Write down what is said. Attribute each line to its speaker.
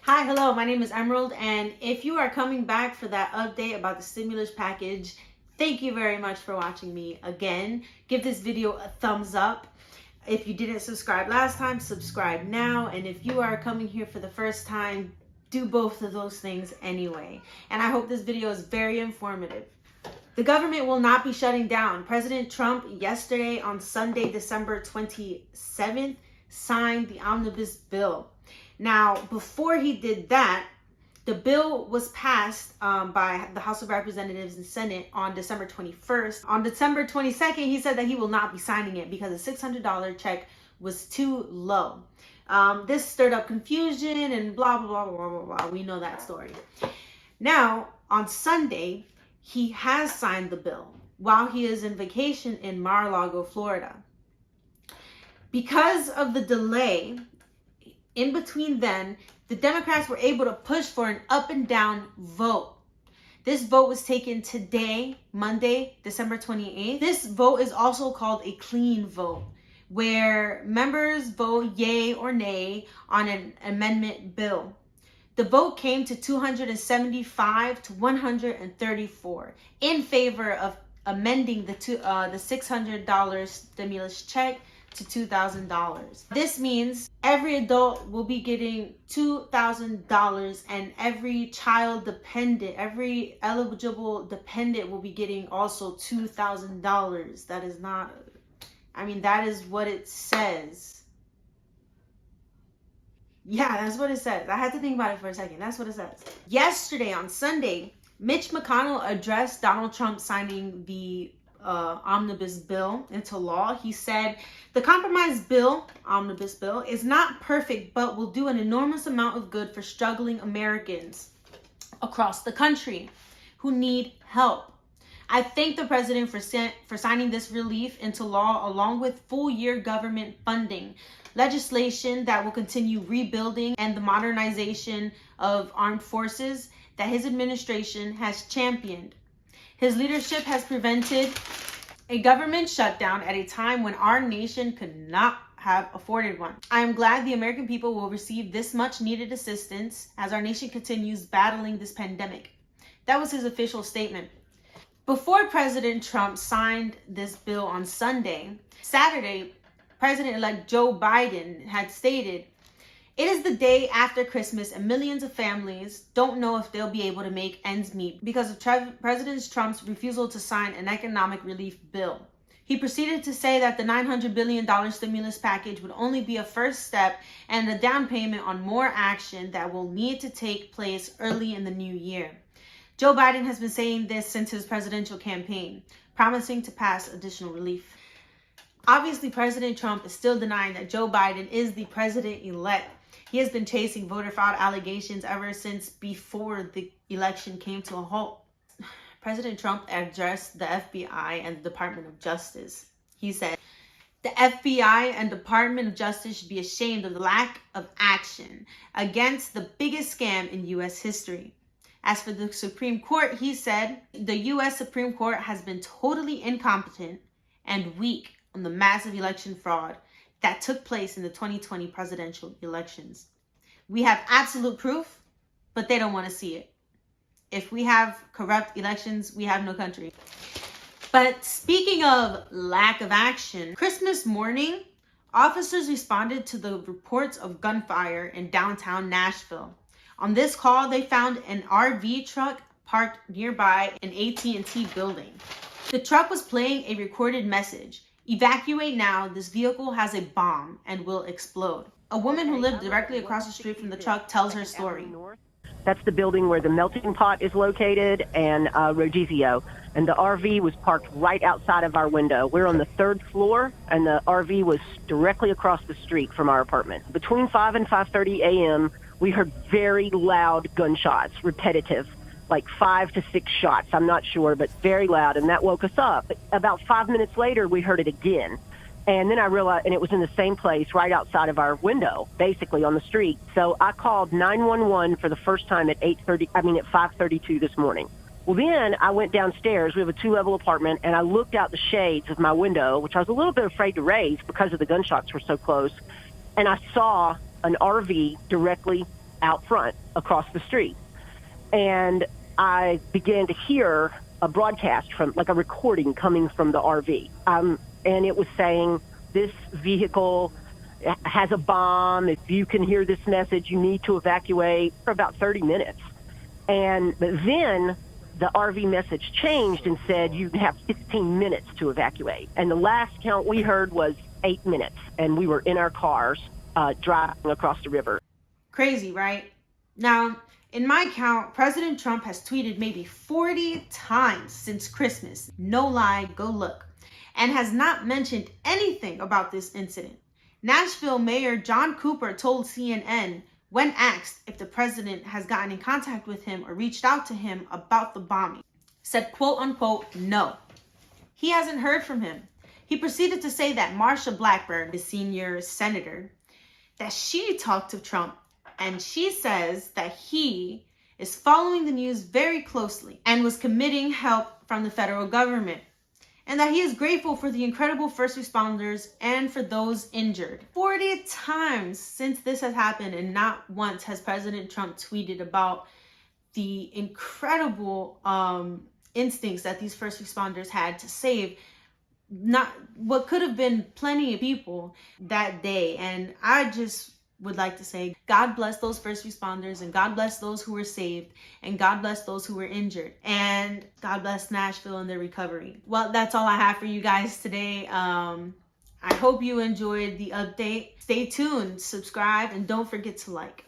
Speaker 1: Hi, hello, my name is Emerald, and if you are coming back for that update about the stimulus package, thank you very much for watching me again. Give this video a thumbs up. If you didn't subscribe last time, subscribe now. And if you are coming here for the first time, do both of those things anyway. And I hope this video is very informative. The government will not be shutting down. President Trump yesterday on Sunday, December 27th, signed the omnibus bill. Now, before he did that, the bill was passed by the House of Representatives and Senate on December 21st. On December 22nd, he said that he will not be signing it because a $600 check was too low. This stirred up confusion and blah, blah, blah, blah, blah, blah. We know that story. Now, on Sunday, he has signed the bill while he is in vacation in Mar-a-Lago, Florida. Because of the delay, in between then, the Democrats were able to push for an up and down vote. This vote was taken today, Monday, December 28th. This vote is also called a clean vote, where members vote yay or nay on an amendment bill. The vote came to 275 to 134 in favor of amending the $600 stimulus check to $2,000. This means every adult will be getting $2,000 and every child dependent, every eligible dependent will be getting also $2,000. That is not, that is what it says. Yeah, that's what it says. I had to think about it for a second. That's what it says. Yesterday on Sunday, Mitch McConnell addressed Donald Trump signing the omnibus bill into law. He said, the compromise bill, omnibus bill, is not perfect, but will do an enormous amount of good for struggling Americans across the country who need help. I thank the president for signing this relief into law, along with full-year government funding, legislation that will continue rebuilding and the modernization of armed forces that his administration has championed. His leadership has prevented a government shutdown at a time when our nation could not have afforded one. I am glad the American people will receive this much needed assistance as our nation continues battling this pandemic. That was his official statement. Before President Trump signed this bill on Saturday, President-elect Joe Biden had stated, it is the day after Christmas and millions of families don't know if they'll be able to make ends meet because of President Trump's refusal to sign an economic relief bill. He proceeded to say that the $900 billion stimulus package would only be a first step and a down payment on more action that will need to take place early in the new year. Joe Biden has been saying this since his presidential campaign, promising to pass additional relief. Obviously, President Trump is still denying that Joe Biden is the president-elect. He has been chasing voter fraud allegations ever since before the election came to a halt. President Trump addressed the FBI and the Department of Justice. He said, the FBI and Department of Justice should be ashamed of the lack of action against the biggest scam in U.S. history. As for the Supreme Court, he said, the U.S. Supreme Court has been totally incompetent and weak on the massive election fraud that took place in the 2020 presidential elections. We have absolute proof, but they don't want to see it. If we have corrupt elections, we have no country. But speaking of lack of action, Christmas morning, officers responded to the reports of gunfire in downtown Nashville. On this call, they found an RV truck parked nearby an AT&T building. The truck was playing a recorded message. Evacuate now, this vehicle has a bomb and will explode. A woman who lived directly across the street from the truck tells her story.
Speaker 2: That's the building where the melting pot is located and Rodizio. And the RV was parked right outside of our window. We're on the 3rd floor, and the RV was directly across the street from our apartment. Between 5 and 5:30 a.m., we heard very loud gunshots, repetitive, like 5 to 6 shots. I'm not sure, but very loud, and that woke us up. About 5 minutes later, we heard it again. And then I realized, and it was in the same place right outside of our window, basically on the street. So I called 911 for the first time at 5:32 this morning. Well, then I went downstairs. We have a 2-level apartment, and I looked out the shades of my window, which I was a little bit afraid to raise because of the gunshots were so close. And I saw an RV directly out front across the street. And I began to hear a broadcast from, like a recording coming from the RV. And it was saying, this vehicle has a bomb. If you can hear this message, you need to evacuate, for about 30 minutes. And then the RV message changed and said you have 15 minutes to evacuate. And the last count we heard was 8 minutes, and we were in our cars driving across the river.
Speaker 1: Crazy, right? Now, in my count, President Trump has tweeted maybe 40 times since Christmas. No lie, go look. And has not mentioned anything about this incident. Nashville Mayor John Cooper told CNN, when asked if the president has gotten in contact with him or reached out to him about the bombing, said, quote unquote, no. He hasn't heard from him. He proceeded to say that Marsha Blackburn, the senior senator, that she talked to Trump, and she says that he is following the news very closely and was committing help from the federal government, and that he is grateful for the incredible first responders and for those injured. 40 times since this has happened, and not once has President Trump tweeted about the incredible instincts that these first responders had to save not what could have been plenty of people that day. And I just would like to say, God bless those first responders, and God bless those who were saved, and God bless those who were injured, and God bless Nashville and their recovery. Well, that's all I have for you guys today. I hope you enjoyed the update. Stay tuned, subscribe, and don't forget to like.